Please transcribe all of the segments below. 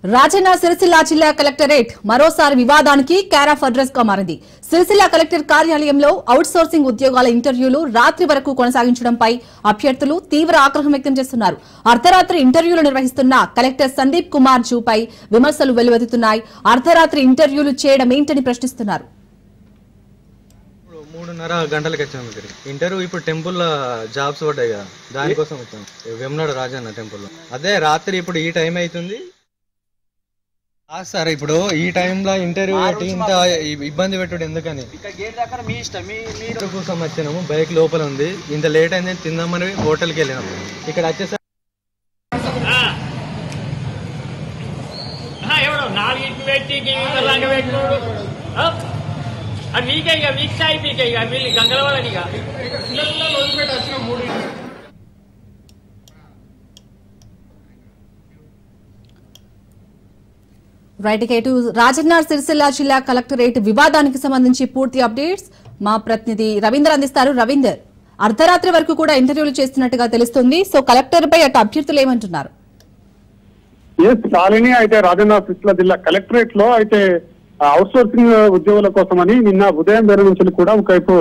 రాజన్న సిరిసిల్ల జిల్లా కలెక్టరేట్ మరోసారి వివాదానికి కేర్ ఆఫ్ అడ్రస్ గా మారింది. సిరిసిల్ల కలెక్టర్ కార్యాలయంలో అవుట్ సోర్సింగ్ ఉద్యోగాల ఇంటర్వ్యూలు రాత్రి వరకు కొనసాగించడంపై అభ్యర్థులు తీవ్ర ఆగ్రహం వ్యక్తం చేస్తున్నారు. అర్ధరాత్రి ఇంటర్వ్యూలు నిర్వహిస్తున్న కలెక్టర్ సందీప్ కుమార్ జూపై విమర్శలు వెల్లువెత్తుతున్నాయి. అర్ధరాత్రి ఇంటర్వ్యూలు చేయడం ఏంటని ప్రశ్నిస్తున్నారు. 3:30 గంటలకు వచ్చాము ఇంటర్వ్యూ. ఇప్పుడు టెంపుల్ జాబ్స్ పడ్డాయి కదా, దానికోసం వచ్చాము. వేములవాడ రాజన్న టెంపుల్. అదే రాత్రి ఇప్పుడు ఈ టైం అవుతుంది సార్. ఇప్పుడు ఈ టైంలో ఇంటర్వ్యూ పెట్టి ఇంత ఇబ్బంది పెట్టుడు ఎందుకని కోసం వచ్చినాము. బైక్ లోపల ఉంది, ఇంత లేట్ అయింది తిందామని హోటల్కి వెళ్ళినాము. ఇక్కడ వచ్చేసరికి రైట్ కేటు రాజన్న సిరిసిల్ల జిల్లా కలెక్టరేట్ వివాదానికి సంబంధించి పూర్తి అప్డేట్స్ మా ప్రతినిధి రవీందర్ అందిస్తారు. రవీందర్, అర్ధరాత్రి వరకు కూడా ఇంటర్వ్యూలు చేస్తున్నట్టుగా తెలుస్తుంది. సో కలెక్టర్ పై అటు అభ్యర్థులు ఏమంటున్నారు? శాలిని అయితే రాజన్న సిరిసిల్ల జిల్లా కలెక్టరేట్ లో అయితే అవుట్ సోర్సింగ్ ఉద్యోగుల కోసమని నిన్న ఉదయం వేరే నుంచి కూడా ఒకవైపు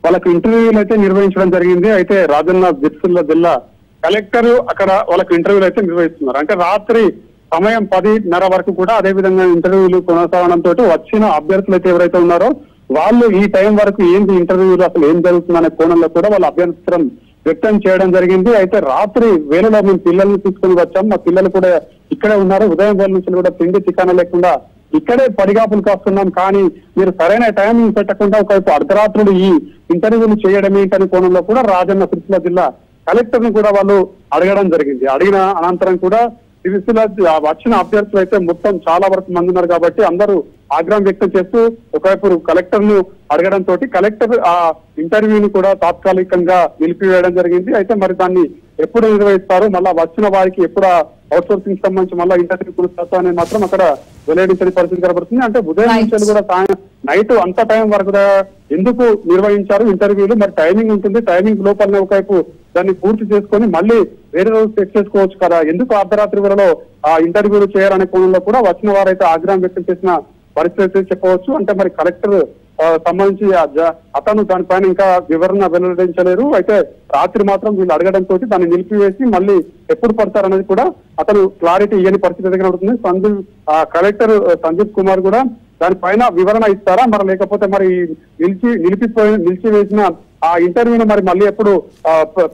వాళ్ళకి ఇంటర్వ్యూలు అయితే నిర్వహించడం జరిగింది. అయితే రాజన్న సిరిసిల్ల జిల్లా కలెక్టర్ అక్కడ వాళ్ళకి ఇంటర్వ్యూలు అయితే నిర్వహిస్తున్నారు. అంటే రాత్రి సమయం 10:30 వరకు కూడా అదే విధంగా ఇంటర్వ్యూలు కొనసాగడంతో వచ్చిన అభ్యర్థులు అయితే ఎవరైతే ఉన్నారో వాళ్ళు ఈ టైం వరకు ఏంటి ఇంటర్వ్యూలు అసలు ఏం జరుగుతుందనే కోణంలో కూడా వాళ్ళ అభ్యంతరం వ్యక్తం చేయడం జరిగింది. అయితే రాత్రి వేళలో మేము పిల్లల్ని తీసుకుని వచ్చాం, మా పిల్లలు కూడా ఇక్కడే ఉన్నారు. ఉదయం వేళ నుంచి కూడా తిండి చికాన లేకుండా ఇక్కడే పడిగాపులు కాస్తున్నాం, కానీ మీరు సరైన టైమింగ్ పెట్టకుండా ఒకవైపు అర్ధరాత్రులు ఈ ఇంటర్వ్యూలు చేయడం ఏంటనే కోణంలో కూడా రాజన్న సిరిసిల్ల జిల్లా కలెక్టర్ ను కూడా వాళ్ళు అడగడం జరిగింది. అడిగిన అనంతరం కూడా సిరిసిల్ల వచ్చిన అభ్యర్థులు అయితే మొత్తం చాలా వరకు మంది ఉన్నారు కాబట్టి అందరూ ఆగ్రహం వ్యక్తం చేస్తూ ఒకవైపు కలెక్టర్ ను అడగడంతో కలెక్టర్ ఆ ఇంటర్వ్యూని కూడా తాత్కాలికంగా నిలిపివేయడం జరిగింది. అయితే మరి దాన్ని ఎప్పుడు నిర్వహిస్తారు, మళ్ళా వచ్చిన వారికి ఎప్పుడు అవుట్ సోర్సింగ్ సంబంధించి మళ్ళీ ఇంటర్వ్యూ కొనసాగుతా అనేది మాత్రం అక్కడ వెల్లడించని పరిస్థితి కనబడుతుంది. అంటే ఉదయం నుంచి కూడా నైట్ అంత టైం వరకు ఎందుకు నిర్వహించారు ఇంటర్వ్యూలు, మరి టైమింగ్ ఉంటుంది, టైమింగ్ లోపలనే ఒకవైపు దాన్ని పూర్తి చేసుకొని మళ్ళీ వేరే రోజు సెట్ చేసుకోవచ్చు కదా, ఎందుకు అర్ధరాత్రి వేళలో ఆ ఇంటర్వ్యూలు చేయాలనే కోణంలో కూడా వచ్చిన వారైతే ఆగ్రహం వ్యక్తం చేసిన పరిస్థితి చెప్పవచ్చు. అంటే మరి కలెక్టర్ సంబంధించి అతను దానిపైన ఇంకా వివరణ వెల్లడించలేరు. అయితే రాత్రి మాత్రం వీళ్ళు అడగడంతో దాన్ని నిలిపివేసి మళ్ళీ ఎప్పుడు పడతారనేది కూడా అతను క్లారిటీ ఇవ్వని పరిస్థితి కనబడుతుంది. సందీప్ కుమార్ కూడా దానిపైన వివరణ ఇస్తారా, మరి లేకపోతే మరి నిలిచివేసిన ఆ ఇంటర్వ్యూని మరి మళ్ళీ ఎప్పుడు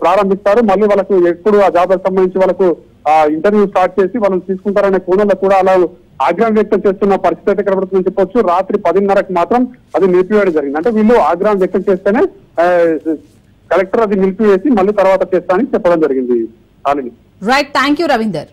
ప్రారంభిస్తారు, మళ్ళీ వాళ్ళకు ఎప్పుడు ఆ జాబ్ సంబంధించి వాళ్ళకు ఆ ఇంటర్వ్యూ స్టార్ట్ చేసి వాళ్ళని తీసుకుంటారనే కోణంలో కూడా అలా ఆగ్రహం వ్యక్తం చేస్తున్న పరిస్థితి అయితే కనబడుతుందని చెప్పొచ్చు. రాత్రి 10:30కి మాత్రం అది నిలిపివేయడం జరిగింది. అంటే వీళ్ళు ఆగ్రహం వ్యక్తం చేస్తేనే కలెక్టర్ అది నిలిపివేసి మళ్ళీ తర్వాత చేస్తా అని చెప్పడం జరిగింది. Right, thank you Ravinder.